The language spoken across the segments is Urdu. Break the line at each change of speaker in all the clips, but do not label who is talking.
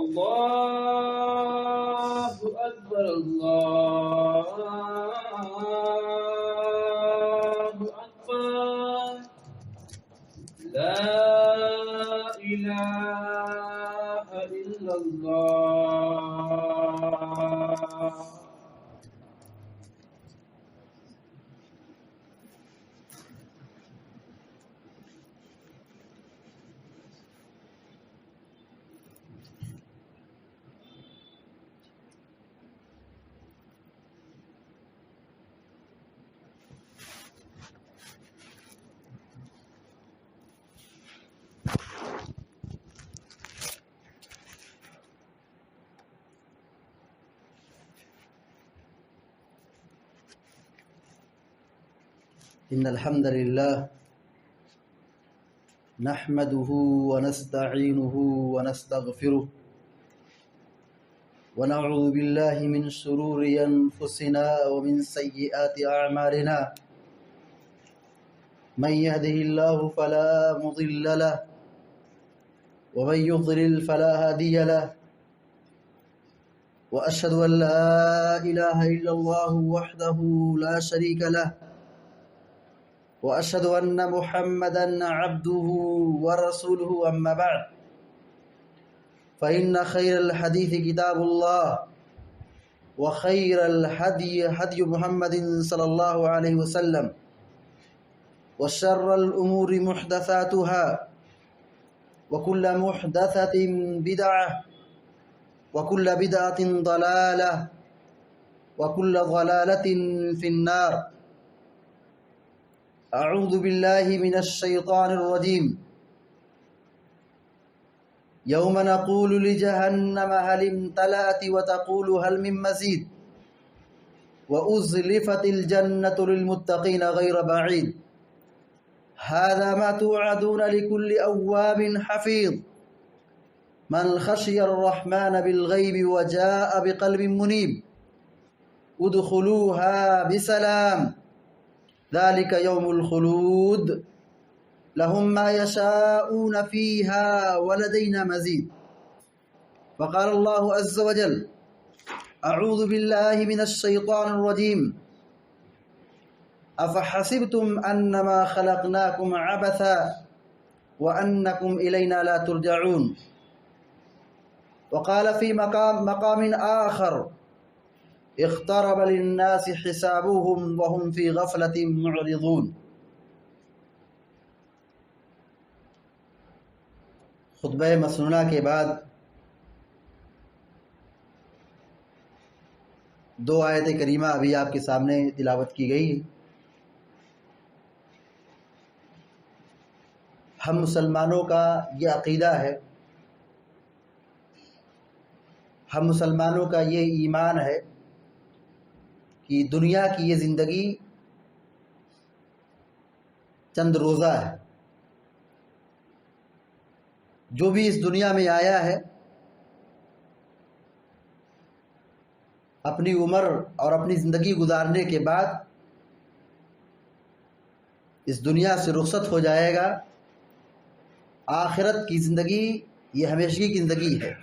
اللہ اکبر اللہ اکبر لا الہ الا اللہ.
إن الحمد لله نحمده ونستعينه ونستغفره ونعوذ بالله من شرور أنفسنا ومن سيئات أعمالنا من يهده الله فلا مضل له ومن يضلل فلا هادي له وأشهد أن لا إله إلا الله وحده لا شريك له وأشهد أن محمدًا عبده ورسوله أما بعد فإن خير الحديث كتاب الله وخير الهدي هدي محمد صلى الله عليه وسلم وشر الأمور محدثاتها وكل محدثة بدعة وكل بدعة ضلالة وكل ضلالة في النار. اعوذ باللہ من الشیطان الرجیم یوم نقول لجہنم هل امتلأت وتقول هل من مزید وأزلفت الجنة للمتقین غیر بعید هذا ما توعدون لكل أواب حفیظ من خشی الرحمن بالغیب وجاء بقلب منیب ادخلوها بسلام ذلك يوم الخلود لهم ما يشاءون فيها ولدينا مزيد. وقال الله عز وجل أعوذ بالله من الشيطان الرجيم أفحسبتم أنما خلقناكم عبثا وأنكم إلينا لا ترجعون. وقال في مقام آخر اقترب للناس حسابهم وهم في غفلة معرضون. خطبہ مسنونہ کے بعد دو آیت کریمہ ابھی آپ کے سامنے تلاوت کی گئی. ہم مسلمانوں کا یہ عقیدہ ہے، ہم مسلمانوں کا یہ ایمان ہے کہ دنیا کی یہ زندگی چند روزہ ہے. جو بھی اس دنیا میں آیا ہے اپنی عمر اور اپنی زندگی گزارنے کے بعد اس دنیا سے رخصت ہو جائے گا. آخرت کی زندگی یہ ہمیشگی کی زندگی ہے.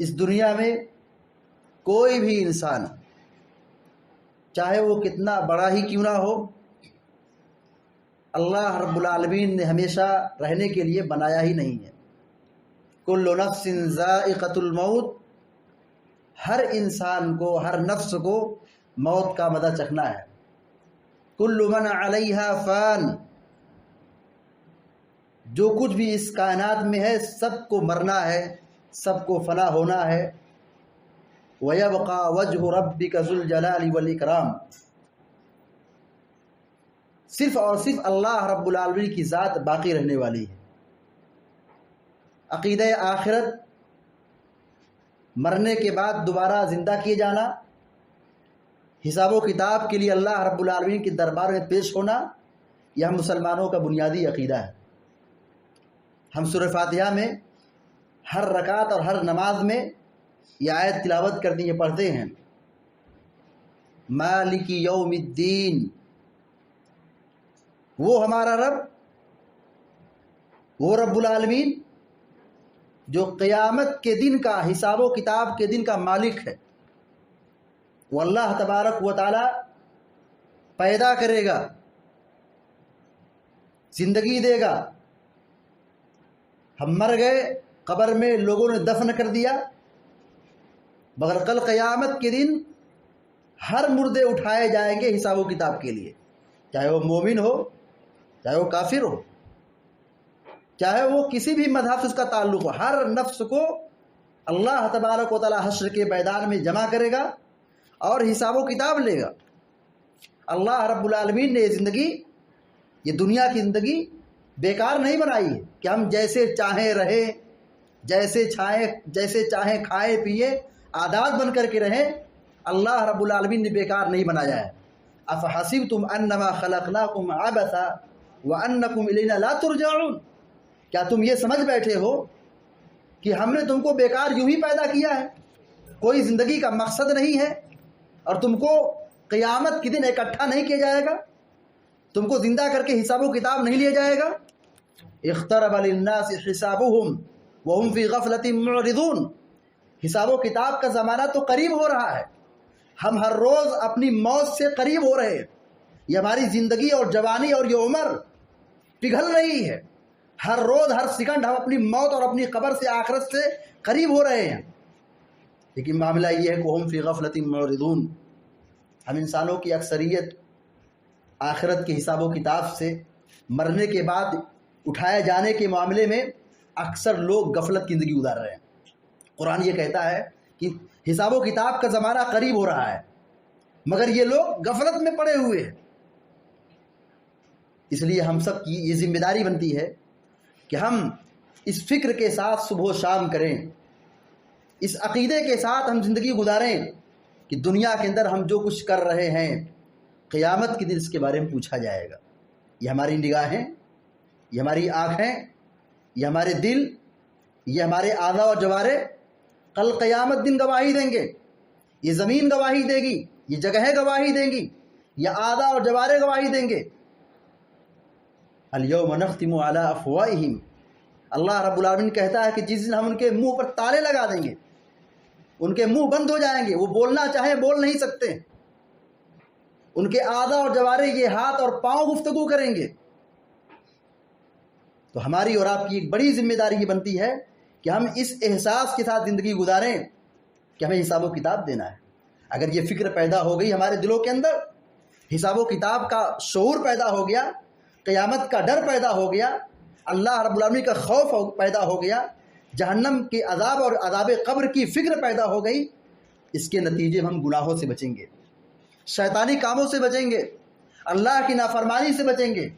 اس دنیا میں کوئی بھی انسان چاہے وہ کتنا بڑا ہی کیوں نہ ہو، اللہ رب العالمین نے ہمیشہ رہنے کے لیے بنایا ہی نہیں ہے. کل نفس ذائقۃ الموت، ہر انسان کو، ہر نفس کو موت کا مزہ چکھنا ہے. کل من علیہا فان، جو کچھ بھی اس کائنات میں ہے سب کو مرنا ہے، سب کو فنا ہونا ہے. وَيَبْقَى وَجْهُ رَبِّكَ ذُو الْجَلَالِ وَالْإِكْرَامِ، صرف اور صرف اللہ رب العالمین کی ذات باقی رہنے والی ہے. عقیدہ آخرت، مرنے کے بعد دوبارہ زندہ کیے جانا، حساب و کتاب کے لیے اللہ رب العالمین کے دربار میں پیش ہونا، یہ ہم مسلمانوں کا بنیادی عقیدہ ہے. ہم سورہ فاتحہ میں ہر رکعت اور ہر نماز میں یہ آیت تلاوت کرتے ہیں، پڑھتے ہیں مالک یوم الدین. وہ ہمارا رب، وہ رب العالمین جو قیامت کے دن کا حساب و کتاب کے دن کا مالک ہے، وہ اللہ تبارک و تعالی پیدا کرے گا، زندگی دے گا۔ ہم مر گئے، قبر میں لوگوں نے دفن کر دیا، مگر کل قیامت کے دن ہر مردے اٹھائے جائیں گے حساب و کتاب کے لیے، چاہے وہ مومن ہو، چاہے وہ کافر ہو، چاہے وہ کسی بھی مذہب سے اس کا تعلق ہو، ہر نفس کو اللہ تبارک و تعالی حشر کے میدان میں جمع کرے گا اور حساب و کتاب لے گا۔ اللہ رب العالمین نے یہ زندگی، یہ دنیا کی زندگی بیکار نہیں بنائی ہے کہ ہم جیسے چاہیں رہیں، جیسے چاہیں کھائیں پیئیں، عادات بن کر کے رہیں۔ اللہ رب العالمین نے بیکار نہیں بنایا ہے۔ افحسبتم انما خلقناکم عبثا وانکم الینا لا ترجعون، کیا تم یہ سمجھ بیٹھے ہو کہ ہم نے تم کو بیکار یوں ہی پیدا کیا ہے، کوئی زندگی کا مقصد نہیں ہے اور تم کو قیامت کے دن اکٹھا نہیں کیا جائے گا، تم کو زندہ کر کے حساب و کتاب نہیں لیا جائے گا؟ اقترب للناس حسابهم وهم فی غفلۃ معرضون، حساب و کتاب کا زمانہ تو قریب ہو رہا ہے، ہم ہر روز اپنی موت سے قریب ہو رہے ہیں، یہ ہماری زندگی اور جوانی اور یہ عمر پگھل رہی ہے، ہر روز ہر سیکنڈ ہم اپنی موت اور اپنی قبر سے آخرت سے قریب ہو رہے ہیں، لیکن معاملہ یہ ہے کہ ہم فی غفلۃ معرضون، ہم انسانوں کی اکثریت آخرت کے حساب و کتاب سے، مرنے کے بعد اٹھائے جانے کے معاملے میں اکثر لوگ غفلت کی زندگی گزار رہے ہیں۔ قرآن یہ کہتا ہے کہ حساب و کتاب کا زمانہ قریب ہو رہا ہے، مگر یہ لوگ غفلت میں پڑے ہوئے ہیں۔ اس لیے ہم سب کی یہ ذمہ داری بنتی ہے کہ ہم اس فکر کے ساتھ صبح و شام کریں، اس عقیدے کے ساتھ ہم زندگی گزاریں کہ دنیا کے اندر ہم جو کچھ کر رہے ہیں قیامت کے دن اس کے بارے میں پوچھا جائے گا۔ یہ ہماری نگاہیں، یہ ہماری آنکھیں، یہ ہمارے دل، یہ ہمارے اعضاء اور جوارے کل قیامت دن گواہی دیں گے، یہ زمین گواہی دے گی، یہ جگہیں گواہی دیں گی، یہ اعضاء اور جوارے گواہی دیں گے۔ الیوم نختم علی افواہہم، اللہ رب العالمین کہتا ہے کہ جس دن ہم ان کے منہ پر تالے لگا دیں گے، ان کے منہ بند ہو جائیں گے، وہ بولنا چاہیں بول نہیں سکتے، ان کے اعضاء اور جوارے، یہ ہاتھ اور پاؤں گفتگو کریں گے۔ تو ہماری اور آپ کی ایک بڑی ذمہ داری یہ بنتی ہے کہ ہم اس احساس کے ساتھ زندگی گزاریں کہ ہمیں حساب و کتاب دینا ہے۔ اگر یہ فکر پیدا ہو گئی ہمارے دلوں کے اندر، حساب و کتاب کا شعور پیدا ہو گیا، قیامت کا ڈر پیدا ہو گیا، اللہ رب العالمین کا خوف پیدا ہو گیا، جہنم کے عذاب اور عذاب قبر کی فکر پیدا ہو گئی، اس کے نتیجے میں ہم گناہوں سے بچیں گے، شیطانی کاموں سے بچیں گے، اللہ کی نافرمانی سے بچیں گے۔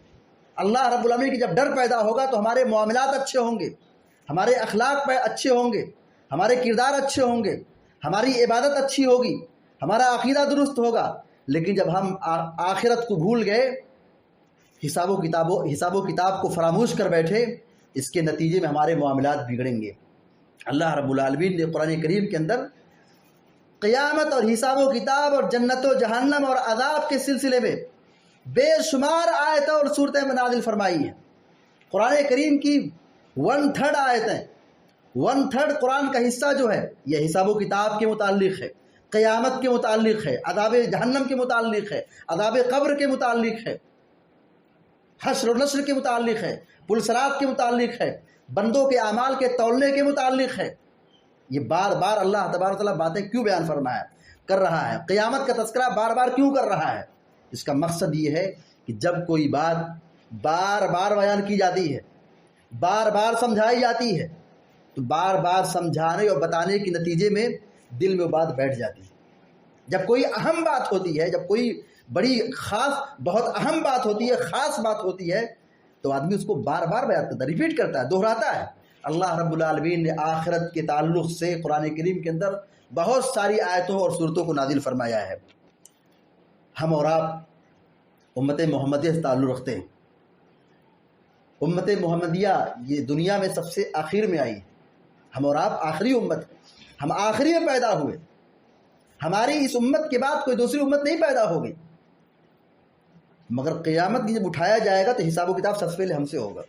اللہ رب العالمین کی جب ڈر پیدا ہوگا تو ہمارے معاملات اچھے ہوں گے، ہمارے اخلاق اچھے ہوں گے، ہمارے کردار اچھے ہوں گے، ہماری عبادت اچھی ہوگی، ہمارا عقیدہ درست ہوگا۔ لیکن جب ہم آخرت کو بھول گئے، حساب و کتاب کو فراموش کر بیٹھے، اس کے نتیجے میں ہمارے معاملات بگڑیں گے۔ اللہ رب العالمین نے قرآن کریم کے اندر قیامت اور حساب و کتاب اور جنت و جہنم اور عذاب کے سلسلے میں بے شمار آیتیں اور صورتیں نازل فرمائی ہیں۔ قرآن کریم کی 1/3 آیتیں، 1/3 قرآن کا حصہ جو ہے یہ حساب و کتاب کے متعلق ہے، قیامت کے متعلق ہے، عذاب جہنم کے متعلق ہے، عذاب قبر کے متعلق ہے، حشر و نشر کے متعلق ہے، پل صراط کے متعلق ہے، بندوں کے اعمال کے تولنے کے متعلق ہے۔ یہ بار بار اللہ تبارک و تعالیٰ باتیں کیوں بیان فرمایا کر رہا ہے، قیامت کا تذکرہ بار بار کیوں کر رہا ہے؟ اس کا مقصد یہ ہے کہ جب کوئی بات بار بار بیان کی جاتی ہے، بار بار سمجھائی جاتی ہے، تو بار بار سمجھانے اور بتانے کے نتیجے میں دل میں وہ بات بیٹھ جاتی ہے۔ جب کوئی اہم بات ہوتی ہے، جب کوئی بڑی خاص بہت اہم بات ہوتی ہے، خاص بات ہوتی ہے، تو آدمی اس کو بار بار بیان کرتا ہے، ریپیٹ کرتا ہے، دہراتا ہے۔ اللہ رب العالمین نے آخرت کے تعلق سے قرآن کریم کے اندر بہت ساری آیتوں اور صورتوں کو نازل فرمایا ہے۔ ہم اور آپ امت محمدیہ سے تعلق رکھتے ہیں۔ امت محمدیہ یہ دنیا میں سب سے آخر میں آئی، ہم اور آپ آخری امت ہیں، ہم آخری میں پیدا ہوئے، ہماری اس امت کے بعد کوئی دوسری امت نہیں پیدا ہوگی، مگر قیامت کی جب اٹھایا جائے گا تو حساب و کتاب سب سے پہلے ہم سے ہوگا۔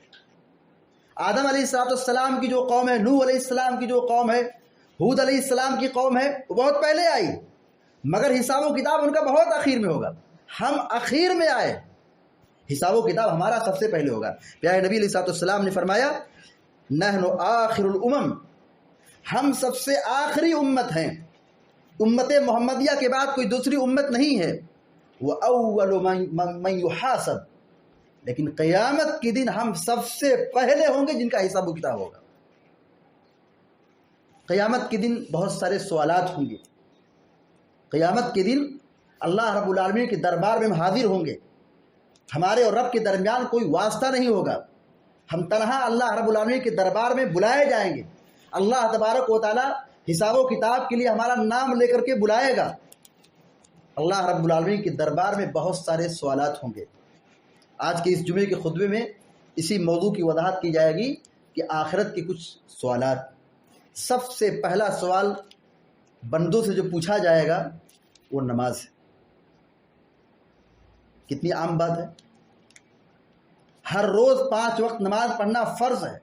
آدم علیہ السلام کی جو قوم ہے، نوح علیہ السلام کی جو قوم ہے، ہود علیہ السلام کی قوم ہے، وہ بہت پہلے آئی، مگر حساب و کتاب ان کا بہت اخیر میں ہوگا۔ ہم اخیر میں آئے، حساب و کتاب ہمارا سب سے پہلے ہوگا۔ پیارے نبی علیہ السلام نے فرمایا نحن آخر الامم، ہم سب سے آخری امت ہیں، امت محمدیہ کے بعد کوئی دوسری امت نہیں ہے۔ وَأَوَّلُ مَن يُحَاسَبُ، لیکن قیامت کے دن ہم سب سے پہلے ہوں گے جن کا حساب و کتاب ہوگا۔ قیامت کے دن بہت سارے سوالات ہوں گے، قیامت کے دن اللہ رب العالمین کے دربار میں ہم حاضر ہوں گے، ہمارے اور رب کے درمیان کوئی واسطہ نہیں ہوگا، ہم تنہا اللہ رب العالمین کے دربار میں بلائے جائیں گے۔ اللہ تبارک و تعالی حساب و کتاب کے لیے ہمارا نام لے کر کے بلائے گا۔ اللہ رب العالمین کے دربار میں بہت سارے سوالات ہوں گے۔ آج کے اس جمعے کے خطبے میں اسی موضوع کی وضاحت کی جائے گی کہ آخرت کے کچھ سوالات۔ سب سے پہلا سوال بندوں سے جو پوچھا جائے گا وہ نماز ہے۔ کتنی عام بات ہے، ہر روز 5 وقت نماز پڑھنا فرض ہے،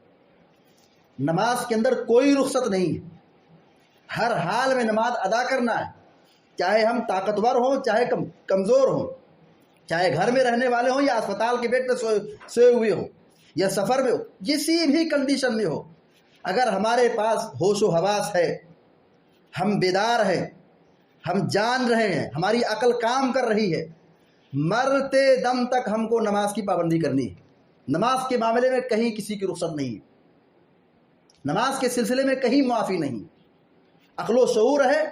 نماز کے اندر کوئی رخصت نہیں ہے، ہر حال میں نماز ادا کرنا ہے، چاہے ہم طاقتور ہوں چاہے کمزور ہوں، چاہے گھر میں رہنے والے ہوں یا اسپتال کے بیڈ پہ سوئے ہوئے ہوں یا سفر میں ہو، کسی بھی کنڈیشن میں ہو، اگر ہمارے پاس ہوش و حواس ہے، ہم بیدار ہیں، ہم جان رہے ہیں، ہماری عقل کام کر رہی ہے، مرتے دم تک ہم کو نماز کی پابندی کرنی ہے۔ نماز کے معاملے میں کہیں کسی کی رخصت نہیں، نماز کے سلسلے میں کہیں معافی نہیں۔ عقل و شعور ہے،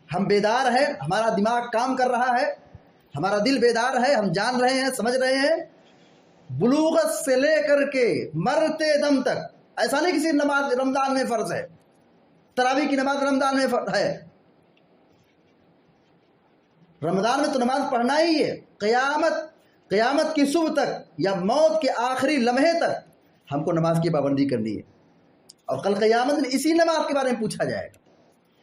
ہم بیدار ہیں، ہمارا دماغ کام کر رہا ہے، ہمارا دل بیدار ہے، ہم جان رہے ہیں، سمجھ رہے ہیں، بلوغت سے لے کر کے مرتے دم تک۔ ایسا نہیں کسی نماز رمضان میں فرض ہے، تراویح کی نماز رمضان میں فرض ہے، رمضان میں تو نماز پڑھنا ہی ہے۔ قیامت کی صبح تک یا موت کے آخری لمحے تک ہم کو نماز کی پابندی کرنی ہے، اور کل قیامت میں اسی نماز کے بارے میں پوچھا جائے گا۔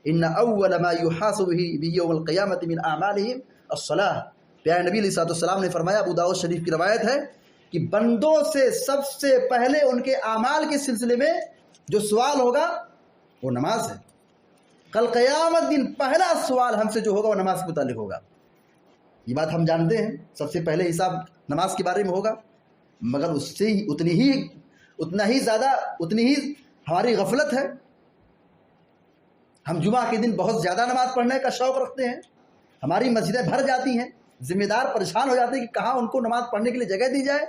ان اول ما يحاسب به يوم القیامت من اعمالهم الصلاۃ، پیارے نبی علیہ السلام نے فرمایا، ابو داؤد شریف کی روایت ہے کہ بندوں سے سب سے پہلے ان کے اعمال کے سلسلے میں جو سوال ہوگا وہ نماز ہے۔ کل قیامت دن پہلا سوال ہم سے جو ہوگا وہ نماز کے متعلق ہوگا۔ یہ بات ہم جانتے ہیں، سب سے پہلے حساب نماز کے بارے میں ہوگا، مگر اس سے اتنا ہی ہماری غفلت ہے۔ ہم جمعہ کے دن بہت زیادہ نماز پڑھنے کا شوق رکھتے ہیں، ہماری مسجدیں بھر جاتی ہیں، ذمہ دار پریشان ہو جاتے ہیں کہ کہاں ان کو نماز پڑھنے کے لیے جگہ دی جائے،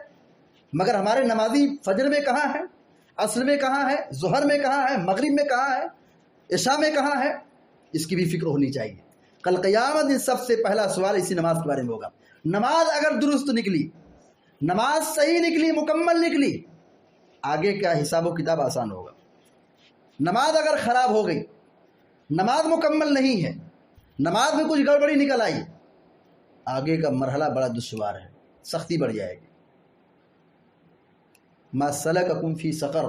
مگر ہمارے نمازی فجر میں کہاں ہیں، عصر میں کہاں ہے، ظہر میں کہاں ہے، مغرب میں کہاں ہے، عشاء میں کہاں ہے، اس کی بھی فکر ہونی چاہیے۔ کل قیامت دن سب سے پہلا سوال اسی نماز کے بارے میں ہوگا۔ نماز اگر درست نکلی، نماز صحیح نکلی، مکمل نکلی، آگے کا حساب و کتاب آسان ہوگا۔ نماز اگر خراب ہو گئی، نماز مکمل نہیں ہے، نماز میں کچھ گڑبڑی نکل آئی، آگے کا مرحلہ بڑا دشوار ہے، سختی بڑھ جائے گی۔ ما سلککم فی سقر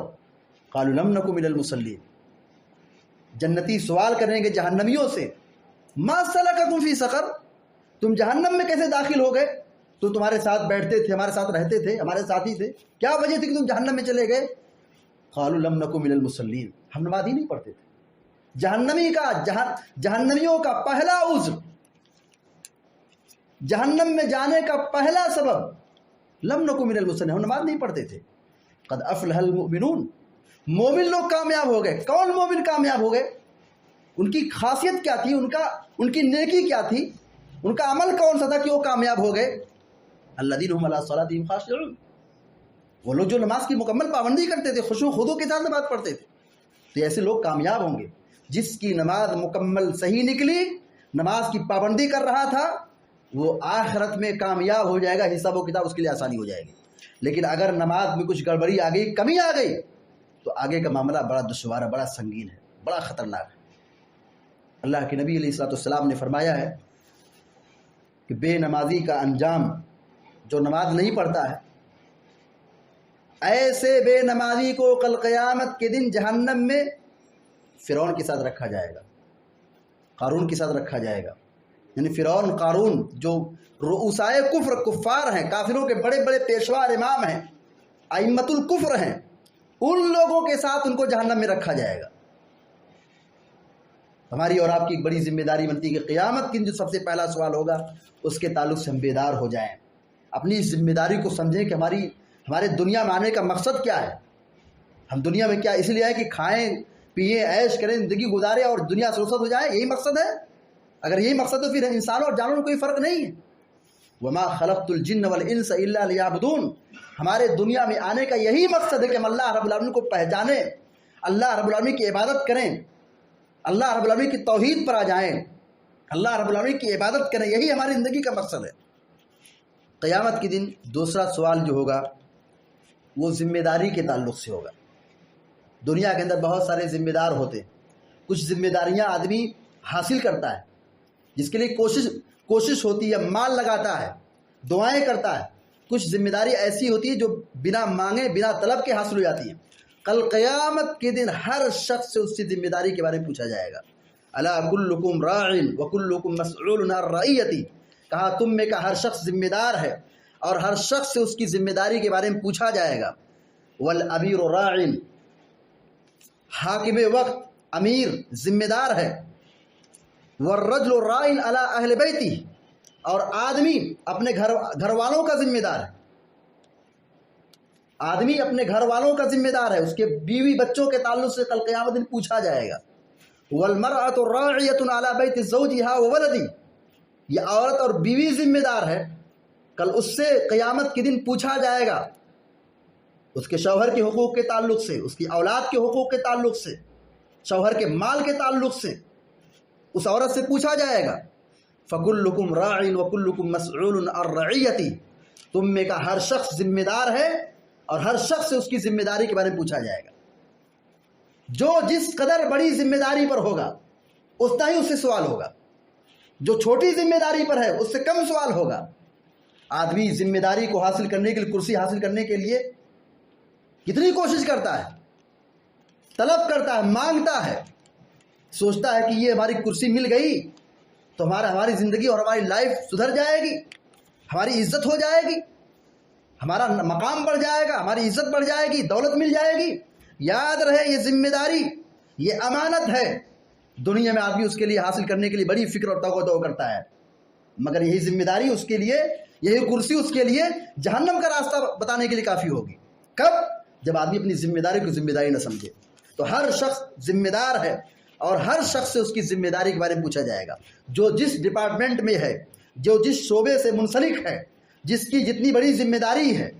قالوا لم نک من المصلین، جنتی سوال کریں گے جہنمیوں سے، ما سلککم فی سقر، تم جہنم میں کیسے داخل ہو گئے؟ تو تمہارے ساتھ بیٹھتے تھے، ہمارے ساتھ رہتے تھے، ہمارے ساتھی تھے، کیا وجہ تھی کہ تم جہنم میں چلے گئے؟ قالوا لم نک من المصلین، ہم نماز ہی نہیں پڑھتے تھے۔ جہنمیوں کا پہلا عذر، جہنم میں جانے کا پہلا سبب لم نک من المصلین، ہم نماز نہیں پڑھتے تھے۔ قد افلح المؤمنون، مومن لوگ کامیاب ہو گئے۔ کون مومن کامیاب ہو گئے؟ ان کی خاصیت کیا تھی، ان کی نیکی کیا تھی، ان کا عمل کون سا تھا کہ وہ کامیاب ہو گئے؟ الذین هم علی صلاتہم خاشعون، وہ لوگ جو نماز کی مکمل پابندی کرتے تھے، خشوع و خضوع کے ساتھ نماز پڑھتے تھے، تو ایسے لوگ کامیاب ہوں گے۔ جس کی نماز مکمل صحیح نکلی، نماز کی پابندی کر رہا تھا، وہ آخرت میں کامیاب ہو جائے گا، حساب و کتاب اس کے لیے آسانی ہو جائے گی۔ لیکن اگر نماز میں کچھ گڑبڑی آ گئی، کمی آ گئی، تو آگے کا معاملہ بڑا دشوار ہے، بڑا سنگین ہے، بڑا خطرناک ہے۔ اللہ کے نبی علیہ السلام نے فرمایا ہے کہ بے نمازی کا انجام، جو نماز نہیں پڑھتا ہے، ایسے بے نمازی کو کل قیامت کے دن جہنم میں فرعون کے ساتھ رکھا جائے گا، قارون کے ساتھ رکھا جائے گا۔ یعنی فرعون، قارون جو رؤسائے کفر، کفار ہیں، کافروں کے بڑے بڑے پیشوا اور امام ہیں، ائمۃ الکفر ہیں، ان لوگوں کے ساتھ ان کو جہنم میں رکھا جائے گا۔ ہماری اور آپ کی ایک بڑی ذمہ داری بنتی ہے کہ قیامت کے دن جو سب سے پہلا سوال ہوگا اس کے تعلق سے ہم بیدار ہو جائیں، اپنی اس ذمہ داری کو سمجھیں کہ ہمارے دنیا میں آنے کا مقصد کیا ہے۔ ہم دنیا میں کیا اس لیے آئے کہ کھائیں پیئیں عیش کریں زندگی گزاریں اور دنیا سے رخصت ہو جائے، یہی مقصد ہے؟ اگر یہی مقصد ہے پھر انسانوں اور جانوروں میں کوئی فرق نہیں ہے۔ وما خلقت الجن والانس الا لیعبدون، ہمارے دنیا میں آنے کا یہی مقصد ہے کہ ہم اللہ رب العالمین کو پہچانیں، اللہ رب العالمین کی عبادت کریں، اللہ رب العالمین کی توحید پر آ جائیں، اللہ رب العالمین کی عبادت کریں، یہی ہماری زندگی کا مقصد ہے۔ قیامت کے دن دوسرا سوال جو ہوگا وہ ذمہ داری کے تعلق سے ہوگا۔ دنیا کے اندر بہت سارے ذمہ دار ہوتے ہیں، کچھ ذمہ داریاں آدمی حاصل کرتا ہے جس کے لیے کوشش ہوتی ہے، مال لگاتا ہے، دعائیں کرتا ہے، کچھ ذمہ داری ایسی ہوتی ہے جو بنا مانگے بنا طلب کے حاصل ہو جاتی ہیں۔ کل قیامت کے دن ہر شخص سے اس کی ذمہ داری کے بارے میں پوچھا جائے گا۔ الا کلکم راع وکلکم مسئول عن رعیتی، کہا تم میں کا ہر شخص ذمہ دار ہے اور ہر شخص سے اس کی ذمہ داری کے بارے میں پوچھا جائے گا۔ والامیر راع، حاکم وقت امیر ذمہ دار ہے۔ والرجل راع علی اہل بیتہ، اور آدمی اپنے گھر والوں کا ذمہ دار ہے، آدمی اپنے گھر والوں کا ذمہ دار ہے، اس کے بیوی بچوں کے تعلق سے کل قیامت دن پوچھا جائے گا۔ والمرأة راعیۃ علی بیت زوجها وولدہ، یہ عورت اور بیوی ذمہ دار ہے، کل اس سے قیامت کے دن پوچھا جائے گا، اس کے شوہر کے حقوق کے تعلق سے، اس کی اولاد کے حقوق کے تعلق سے، شوہر کے مال کے تعلق سے اس عورت سے پوچھا جائے گا۔ فَكُلُّكُمْ رَاعٍ وَكُلُّكُمْ مَسْعُولٌ عَنْ رَعِيَّتِهِ، تم میں کا ہر شخص ذمہ دار ہے اور ہر شخص سے اس کی ذمہ داری کے بارے میں پوچھا جائے گا۔ جو جس قدر بڑی ذمہ داری پر ہوگا اتنا ہی اس سے سوال ہوگا، جو چھوٹی ذمہ داری پر ہے اس سے کم سوال ہوگا۔ آدمی ذمہ داری کو حاصل کرنے کے لیے، کرسی حاصل کرنے کے لیے کتنی کوشش کرتا ہے، طلب کرتا ہے، مانگتا ہے، سوچتا ہے کہ یہ ہماری کرسی مل گئی تو ہماری زندگی اور ہماری لائف سدھر جائے گی، ہماری عزت ہو جائے گی، ہمارا مقام بڑھ جائے گا، ہماری عزت بڑھ جائے گی، دولت مل جائے گی۔ یاد رہے یہ ذمہ داری، یہ امانت ہے۔ دنیا میں آدمی اس کے لیے حاصل کرنے کے لیے بڑی فکر اور توقع کرتا ہے، مگر یہی ذمہ داری اس کے لیے، یہی کرسی اس کے لیے جہنم کا راستہ بتانے کے لیے کافی ہوگی۔ کب؟ جب آدمی اپنی ذمہ داری کو ذمہ داری نہ سمجھے۔ تو ہر شخص ذمہ دار ہے اور ہر شخص سے اس کی ذمہ داری کے بارے میں پوچھا جائے گا۔ جو جس ڈپارٹمنٹ میں ہے، جو جس شعبے سے منسلک ہے، جس کی جتنی بڑی ذمہ داری ہے،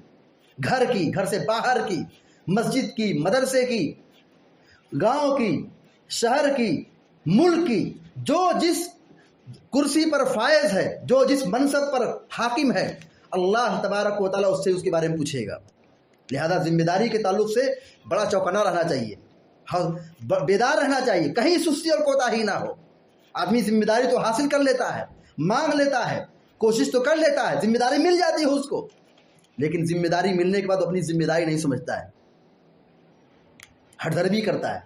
گھر کی، گھر سے باہر کی، مسجد کی، مدرسے کی، گاؤں کی، شہر کی، ملک کی، جو جس کرسی پر فائز ہے، جو جس منصب پر حاکم ہے، اللہ تبارک و تعالیٰ اس سے اس کے بارے میں پوچھے گا۔ لہذا ذمہ داری کے تعلق سے بڑا چوکنا رہنا چاہیے، بیدار رہنا چاہیے، کہیں سستی اور کوتاہی نہ ہو۔ آدمی ذمہ داری تو حاصل کر لیتا ہے، مانگ لیتا ہے، کوشش تو کر لیتا ہے، ذمہ داری مل جاتی ہے اس کو، لیکن ذمہ داری ملنے کے بعد اپنی ذمہ داری نہیں سمجھتا ہے، ہٹ درمی کرتا ہے،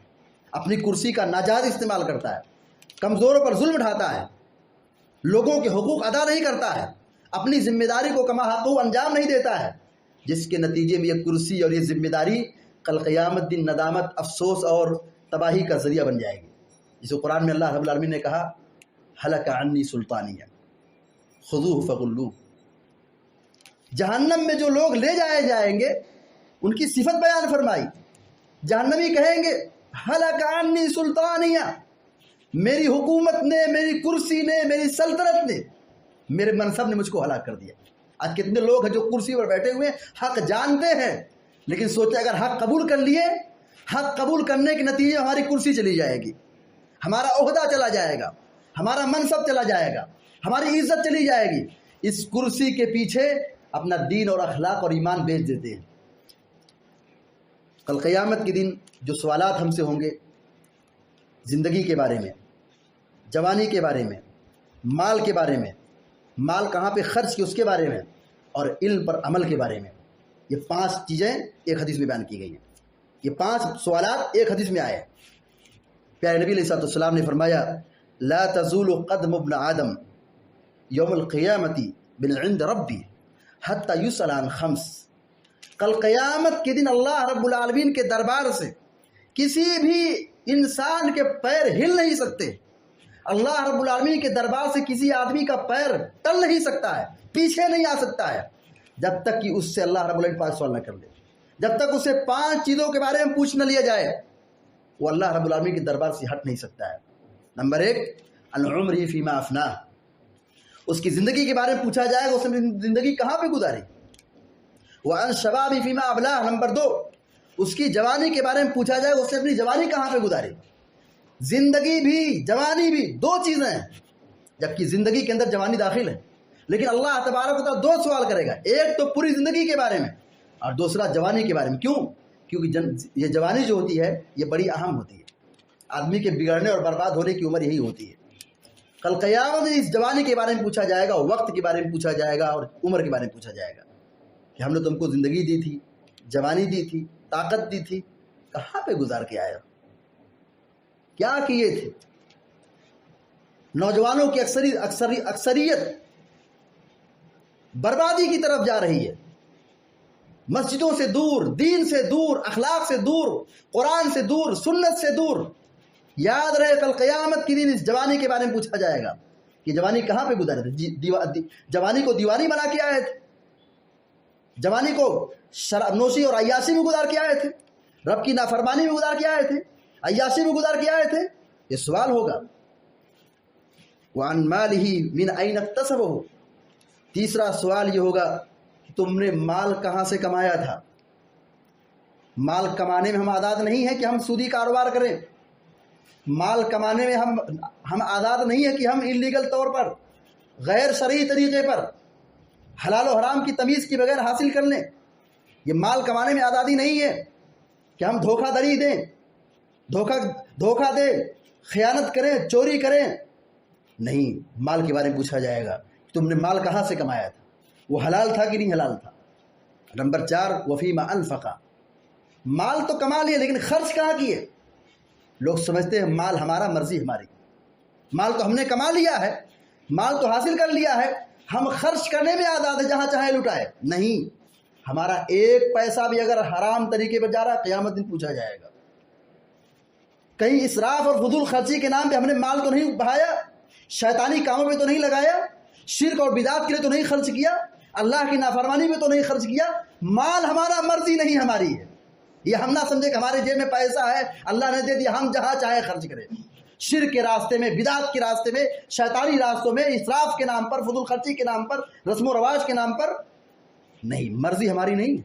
اپنی کرسی کا ناجائز استعمال کرتا ہے، کمزوروں پر ظلم ڈھاتا ہے، لوگوں کے حقوق ادا نہیں کرتا ہے، اپنی ذمہ داری کو کما حقوق انجام نہیں دیتا ہے، جس کے نتیجے میں یہ کرسی اور یہ ذمہ داری کل قیامت دن ندامت، افسوس اور تباہی کا ذریعہ بن جائے گی۔ جسے قرآن میں اللہ رب العالمین نے کہا ہلک عنی سلطانیہ خذوہ فغلوہ، جہنم میں جو لوگ لے جائیں گے ان کی صفت بیان فرمائی۔ جہنمی کہیں گے ہلک عنی سلطانیہ، میری حکومت نے، میری کرسی نے، میری سلطنت نے، میرے منصب نے مجھ کو ہلاک کر دیا۔ آج کتنے لوگ ہیں جو کرسی پر بیٹھے ہوئے حق جانتے ہیں، لیکن سوچے اگر حق قبول کر لیے، حق قبول کرنے کے نتیجے ہماری کرسی چلی جائے گی، ہمارا عہدہ چلا جائے گا، ہمارا منصب چلا جائے گا، ہماری عزت چلی جائے گی۔ اس کرسی کے پیچھے اپنا دین اور اخلاق اور ایمان بیچ دیتے ہیں۔ کل قیامت کے دن جو سوالات ہم سے ہوں گے، زندگی کے بارے میں، جوانی کے بارے میں، مال کے بارے میں، مال کہاں پہ خرچ کی اس کے بارے میں، اور علم پر عمل کے بارے میں، یہ 5 چیزیں ایک حدیث میں بیان کی گئی ہیں۔ یہ 5 سوالات ایک حدیث میں آئے ہیں۔ پیارے نبی علیہ السلام نے فرمایا لا تزول قدم ابن آدم یوم القیامت من عند ربی حتی یسأل عن 5، کل قیامت کے دن اللہ رب العالمین کے دربار سے کسی بھی انسان کے پیر ہل نہیں سکتے، اللہ رب العالمین کے دربار سے کسی آدمی کا پیر ٹل نہیں سکتا ہے، پیچھے نہیں آ سکتا ہے، جب تک کہ اس سے اللہ رب العالمین 5 سوال نہ کر لے، جب تک اسے 5 چیزوں کے بارے میں پوچھ نہ لیا جائے، وہ اللہ رب العالمین کے دربار سے ہٹ نہیں سکتا ہے۔ نمبر 1، العمر فیما افناہ، اس کی زندگی کے بارے میں پوچھا جائے گا اس نے زندگی کہاں پہ گزاری۔ وعن شباب فیما ابلاہ، نمبر 2، اس کی جوانی کے بارے میں پوچھا جائے گا اس نے اپنی جوانی کہاں پہ گزاری۔ زندگی بھی جوانی بھی 2 چیزیں ہیں، جبکہ زندگی کے اندر جوانی داخل ہے، لیکن اللہ تبارک و تعالیٰ 2 سوال کرے گا، ایک تو پوری زندگی کے بارے میں اور دوسرا جوانی کے بارے میں۔ کیوں؟ کیونکہ یہ جوانی جو ہوتی ہے یہ بڑی اہم ہوتی ہے، آدمی کے بگڑنے اور برباد ہونے کی عمر یہی ہوتی ہے۔ کل قیامت میں اس جوانی کے بارے میں پوچھا جائے گا، وقت کے بارے میں پوچھا جائے گا اور عمر کے بارے میں پوچھا جائے گا کہ ہم نے تم کو زندگی دی تھی، جوانی دی تھی، طاقت دی تھی، کہاں پہ گزار کے آئے ہو، کیا کیے تھے۔ نوجوانوں کی اکثریت بربادی کی طرف جا رہی ہے، مسجدوں سے دور، دین سے دور، اخلاق سے دور، قرآن سے دور، سنت سے دور۔ یاد رہے کل قیامت کے دن اس جوانی کے بارے میں پوچھا جائے گا کہ جوانی کہاں پہ گزارے تھے، جوانی کو دیوانی بنا کے آئے تھے، جوانی کو شراب نوشی اور عیاشی میں گزار کے آئے تھے، رب کی نافرمانی میں گزار کے آئے تھے، عیاشی میں گزار کے آئے تھے، یہ سوال ہوگا۔ وعن مالہ من این اکتسبہ، تیسرا سوال یہ ہوگا کہ تم نے مال کہاں سے کمایا تھا۔ مال کمانے میں ہم آزاد نہیں ہیں کہ ہم سودی کاروبار کریں، مال کمانے میں ہم آزاد نہیں ہے کہ ہم انلیگل طور پر، غیر شرعی طریقے پر حلال و حرام کی تمیز کے بغیر حاصل کر لیں۔ یہ مال کمانے میں آزادی نہیں ہے کہ ہم دھوکہ دڑی دیں، دھوکہ دیں، خیانت کریں، چوری کریں، نہیں۔ مال کے بارے میں پوچھا جائے گا تم نے مال کہاں سے کمایا تھا، وہ حلال تھا کہ نہیں حلال تھا۔ نمبر 4، وفیما انفقا، مال تو کما لیے لیکن خرچ کہاں کیے۔ لوگ سمجھتے ہیں مال ہمارا، مرضی ہماری، مال تو ہم نے کما لیا ہے، مال تو حاصل کر لیا ہے، ہم خرچ کرنے میں آزاد ہے، جہاں چاہے لٹائے۔ نہیں، ہمارا ایک پیسہ بھی اگر حرام طریقے پر جا رہا ہے قیامت دن پوچھا جائے گا۔ کہیں اسراف اور فضول خرچی کے نام پہ ہم نے مال تو نہیں بہایا، شیطانی کاموں پہ تو نہیں لگایا، شرک اور بدعات کے لیے تو نہیں خرچ کیا، اللہ کی نافرمانی پہ تو نہیں خرچ کیا۔ مال ہمارا، مرضی نہیں ہماری ہے۔ یہ ہم نہ سمجھے کہ ہمارے جیب میں پیسہ ہے، اللہ نے دے دیا، ہم جہاں چاہے خرچ کریں۔ شرک کے راستے میں، بدعات کے راستے میں، شیطانی راستوں میں، اسراف کے نام پر، فضول خرچی کے نام پر، رسم و رواج کے نام پر نہیں، مرضی ہماری نہیں۔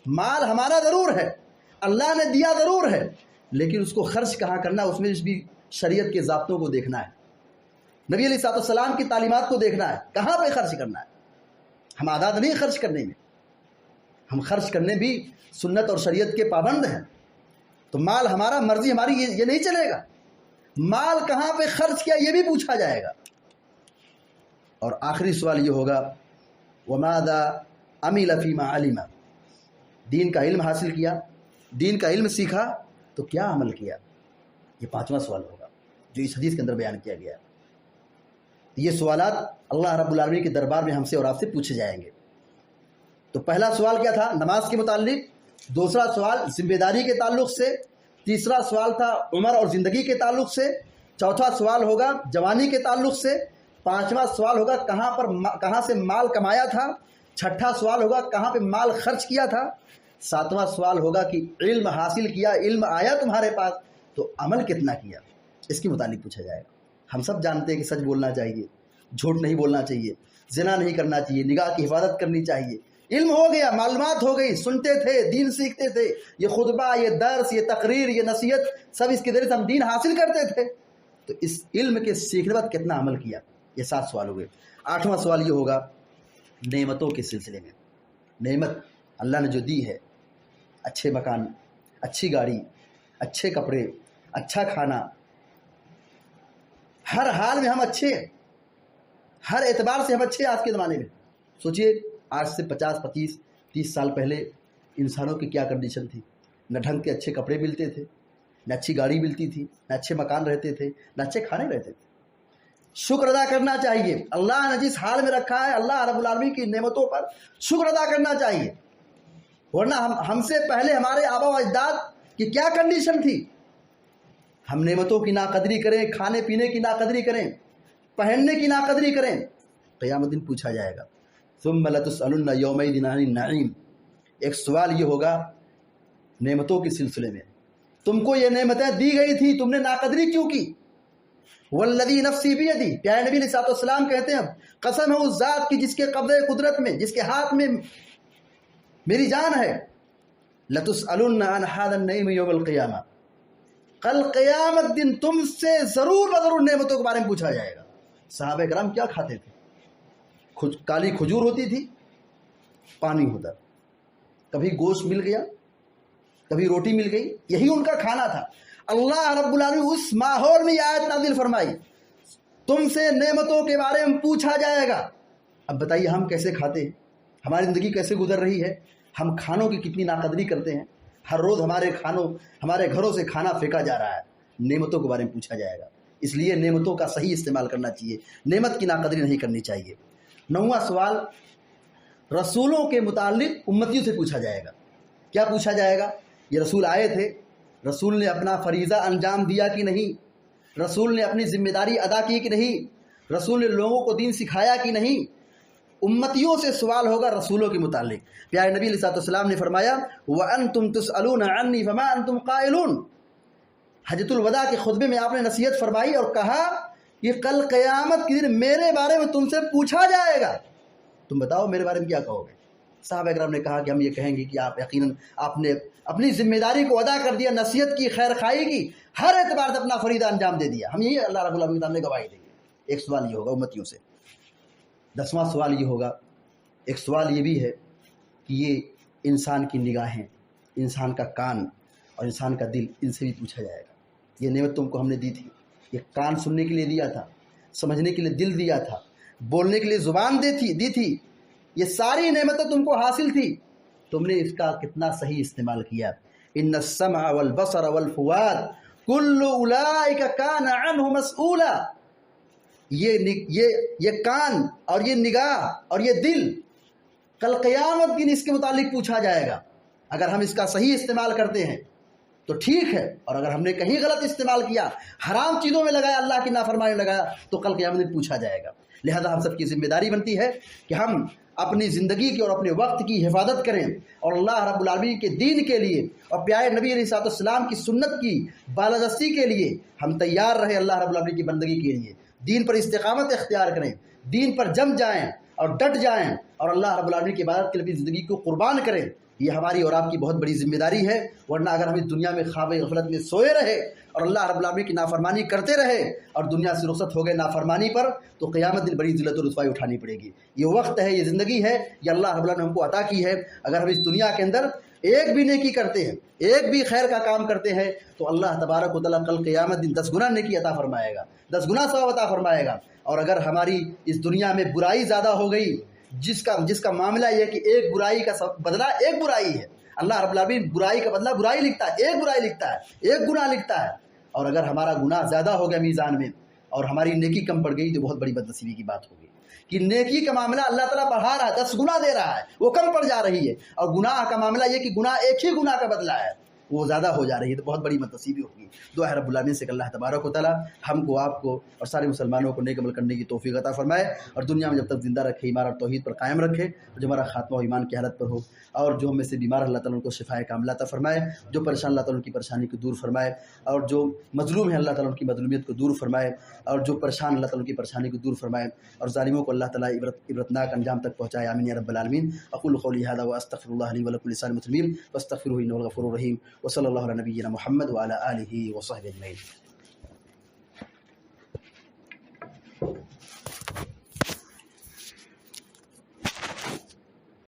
مال ہمارا ضرور ہے، اللہ نے دیا ضرور ہے، لیکن اس کو خرچ کہاں کرنا، اس میں بھی شریعت کے ضابطوں کو دیکھنا ہے، نبی علیہ السلام کی تعلیمات کو دیکھنا ہے، کہاں پہ خرچ کرنا ہے۔ ہم آزاد نہیں خرچ کرنے میں، ہم خرچ کرنے بھی سنت اور شریعت کے پابند ہیں۔ تو مال ہمارا، مرضی ہماری، یہ نہیں چلے گا۔ مال کہاں پہ خرچ کیا یہ بھی پوچھا جائے گا۔ اور آخری سوال یہ ہوگا وماذا عمل فیما علم، دین کا علم حاصل کیا، دین کا علم سیکھا تو کیا عمل کیا۔ یہ 5واں سوال ہوگا جو اس حدیث کے اندر بیان کیا گیا ہے۔ یہ سوالات اللہ رب العالمین کے دربار میں ہم سے اور آپ سے پوچھے جائیں گے۔ تو پہلا سوال کیا تھا؟ نماز کے متعلق، دوسرا سوال ذمہ داری کے تعلق سے، تیسرا سوال تھا عمر اور زندگی کے تعلق سے، چوتھا سوال ہوگا جوانی کے تعلق سے، پانچواں سوال ہوگا کہاں سے مال کمایا تھا، چھٹا سوال ہوگا کہاں پہ مال خرچ کیا تھا، ساتواں سوال ہوگا کہ علم حاصل کیا، علم آیا تمہارے پاس تو عمل کتنا کیا، اس کے متعلق پوچھا جائے گا۔ ہم سب جانتے ہیں کہ سچ بولنا چاہیے، جھوٹ نہیں بولنا چاہیے، زنا نہیں کرنا چاہیے، نگاہ کی حفاظت کرنی چاہیے۔ علم ہو گیا، معلومات ہو گئی، سنتے تھے، دین سیکھتے تھے، یہ خطبہ، یہ درس، یہ تقریر، یہ نصیحت، سب اس کے ذریعے سے ہم دین حاصل کرتے تھے۔ تو اس علم کے سیکھنے بعد کتنا عمل کیا، یہ 7 سوال ہوئے۔ 8واں سوال یہ ہوگا نعمتوں کے سلسلے میں۔ نعمت اللہ نے جو دی ہے، اچھے مکان، اچھی گاڑی، اچھے کپڑے، اچھا کھانا، ہر حال میں ہم اچھے ہیں، ہر اعتبار سے ہم اچھے ہیں۔ آج کے زمانے میں سوچئے، آج سے 50، 25، 30 سال پہلے انسانوں کی کیا کنڈیشن تھی۔ نہ ڈھنگ کے اچھے کپڑے ملتے تھے، نہ اچھی گاڑی ملتی تھی، نہ اچھے مکان رہتے تھے، نہ اچھے کھانے رہتے تھے۔ شکر ادا کرنا چاہیے، اللہ نے جس حال میں رکھا ہے، اللہ رب العالمین کی نعمتوں پر شکر ادا کرنا چاہیے۔ ورنہ ہم سے پہلے ہمارے آبا و اجداد کی کیا کنڈیشن تھی؟ ہم نعمتوں کی ناقدری کریں، کھانے پینے کی ناقدری کریں، پہننے کی ناقدری کریں، قیامت دن پوچھا جائے گا۔ ثم لتسألن یومئذ عن النعیم، ایک سوال یہ ہوگا نعمتوں کے سلسلے میں، تم کو یہ نعمتیں دی گئی تھی، تم نے ناقدری کیوں کی؟ والذی نفسی بیدی، پیارے نبی علیہ السلام کہتے ہیں قسم ہے اس ذات کی جس کے قبضہ قدرت میں، جس کے ہاتھ میں میری جان ہے، لتسألن عن هذا النعیم یوم القیامہ، کل قیامت دن تم سے ضرور ضرور نعمتوں کے بارے میں پوچھا جائے گا۔ صحابہ کرام کیا کھاتے تھے؟ کالی کھجور ہوتی تھی، پانی ہوتا، کبھی گوشت مل گیا، کبھی روٹی مل گئی، یہی ان کا کھانا تھا۔ اللہ رب العالمین اس ماحول میں یہ آیت نازل فرمائی تم سے نعمتوں کے بارے میں پوچھا جائے گا۔ اب بتائیے ہم کیسے کھاتے ہیں، ہماری زندگی کیسے گزر رہی ہے، ہم کھانوں کی کتنی ناقدری کرتے ہیں، ہر روز ہمارے گھروں سے کھانا پھینکا جا رہا ہے۔ نعمتوں کے بارے میں پوچھا جائے گا، اس لیے نعمتوں کا صحیح استعمال کرنا چاہیے، نعمت کی ناقدری نہیں کرنی چاہیے۔ 9واں سوال رسولوں کے متعلق امتیوں سے پوچھا جائے گا۔ کیا پوچھا جائے گا؟ یہ رسول آئے تھے، رسول نے اپنا فریضہ انجام دیا کہ نہیں، رسول نے اپنی ذمہ داری ادا کی کہ نہیں، رسول نے لوگوں کو دین سکھایا کہ نہیں۔ امتیوں سے سوال ہوگا رسولوں کے متعلق۔ پیارے نبی علیہ السلام نے فرمایا وَأَنْتُمْ تُسْأَلُونَ عَنِّي فَمَا أَنْتُمْ قَائِلُونَ، حجۃ الوداع کے خطبے میں آپ نے نصیحت فرمائی اور کہا کہ کل قیامت کے دن میرے بارے میں تم سے پوچھا جائے گا، تم بتاؤ میرے بارے میں کیا کہو گے؟ صحابہ اکرام نے کہا کہ ہم یہ کہیں گے کہ آپ یقیناً آپ نے اپنی ذمہ داری کو ادا کر دیا، نصیحت کی، خیر خواہی کی، ہر اعتبار سے اپنا فریضہ انجام دے دیا، ہم یہی اللہ رب العالمین کے سامنے گواہی دیں گے۔ ایک سوال یہ ہوگا امتیوں سے۔ 10واں سوال یہ ہوگا، ایک سوال یہ بھی ہے کہ یہ انسان کی نگاہیں، انسان کا کان اور انسان کا دل، ان سے بھی پوچھا جائے گا۔ یہ نعمت تم کو ہم نے دی تھی، یہ کان سننے کے لیے دیا تھا، سمجھنے کے لیے دل دیا تھا، بولنے کے لیے زبان دی تھی، یہ ساری نعمتیں تم کو حاصل تھی، تم نے اس کا کتنا صحیح استعمال کیا؟ ان السمع والبصر والفؤاد کل اولئک کان عنہ مسئولا، یہ کان اور یہ نگاہ اور یہ دل کل قیامت دن اس کے متعلق پوچھا جائے گا۔ اگر ہم اس کا صحیح استعمال کرتے ہیں تو ٹھیک ہے، اور اگر ہم نے کہیں غلط استعمال کیا، حرام چیزوں میں لگایا، اللہ کی نافرمانی لگایا، تو کل قیامت دن پوچھا جائے گا۔ لہذا ہم سب کی ذمہ داری بنتی ہے کہ ہم اپنی زندگی کی اور اپنے وقت کی حفاظت کریں، اور اللہ رب العالمین کے دین کے لیے اور پیارے نبی علیہ السلام کی سنت کی بالادستی کے لیے ہم تیار رہیں، اللہ رب العالمین کی بندگی کے لیے دین پر استقامت اختیار کریں، دین پر جم جائیں اور ڈٹ جائیں، اور اللہ رب العالمین کی عبادت کے لیے اپنی زندگی کو قربان کریں۔ یہ ہماری اور آپ کی بہت بڑی ذمہ داری ہے، ورنہ اگر ہم اس دنیا میں خواب غفلت میں سوئے رہے اور اللہ رب العالمین کی نافرمانی کرتے رہے اور دنیا سے رخصت ہو گئے نافرمانی پر، تو قیامت دن بڑی ذلت و رسوائی اٹھانی پڑے گی۔ یہ وقت ہے، یہ زندگی ہے، یہ اللہ رب العالمین نے ہم کو عطا کی ہے۔ اگر ہم اس دنیا کے اندر ایک بھی نیکی کرتے ہیں، ایک بھی خیر کا کام کرتے ہیں، تو اللہ تبارک و تعالیٰ کل قیامت دن 10 گنا نیکی عطا فرمائے گا، 10 گنا ثواب عطا فرمائے گا۔ اور اگر ہماری اس دنیا میں برائی زیادہ ہو گئی، جس کا معاملہ یہ ہے کہ ایک برائی کا بدلہ ایک برائی ہے، اللہ رب العالمین برائی کا بدلہ برائی لکھتا ہے، ایک برائی لکھتا ہے، ایک گناہ لکھتا ہے، اور اگر ہمارا گناہ زیادہ ہو گیا میزان میں اور ہماری نیکی کم پڑ گئی تو بہت بڑی بدنصیبی کی بات ہوگی کہ نیکی کا معاملہ اللہ تعالیٰ بڑھا رہا ہے، 10 گنا دے رہا ہے، وہ کم پڑ جا رہی ہے، اور گناہ کا معاملہ یہ کہ گناہ ایک ہی گناہ کا بدلہ ہے، وہ زیادہ ہو جا رہی ہے، تو بہت بڑی بدنصیبی ہوگی۔ دعا ہے رب العالمین سے کہ اللہ تبارک و تعالیٰ ہم کو، آپ کو اور سارے مسلمانوں کو نیک عمل کرنے کی توفیق عطا فرمائے، اور دنیا میں جب تک زندہ رکھے ایمان اور توحید پر قائم رکھے، جو ہمارا خاتمہ ایمان کی حالت پر ہو، اور جو ہم میں سے بیمار اللہ تعالیٰ ان کو شفائے کاملہ عطا فرمائے، جو پریشان اللہ تعالیٰ ان کی پریشانی کو دور فرمائے، اور جو مظلوم ہیں اللہ تعالیٰ ان کی مظلومیت کو دور فرمائے، اور جو پریشان اللہ تعالیٰ ان کی پریشانی کو دور فرمائے، اور ظالموں کو اللہ تعالیٰ عبرتناک انجام تک پہنچائے۔ آمین یا رب العالمین۔ اقول قولی ھذا واستغفر اللہ لی ولکم ولسائر المسلمین فاستغفروہ انہ هو الغفور الرحیم، وصلی اللہ علی نبینا محمد وعلی آلہ وصحبہ اجمعین۔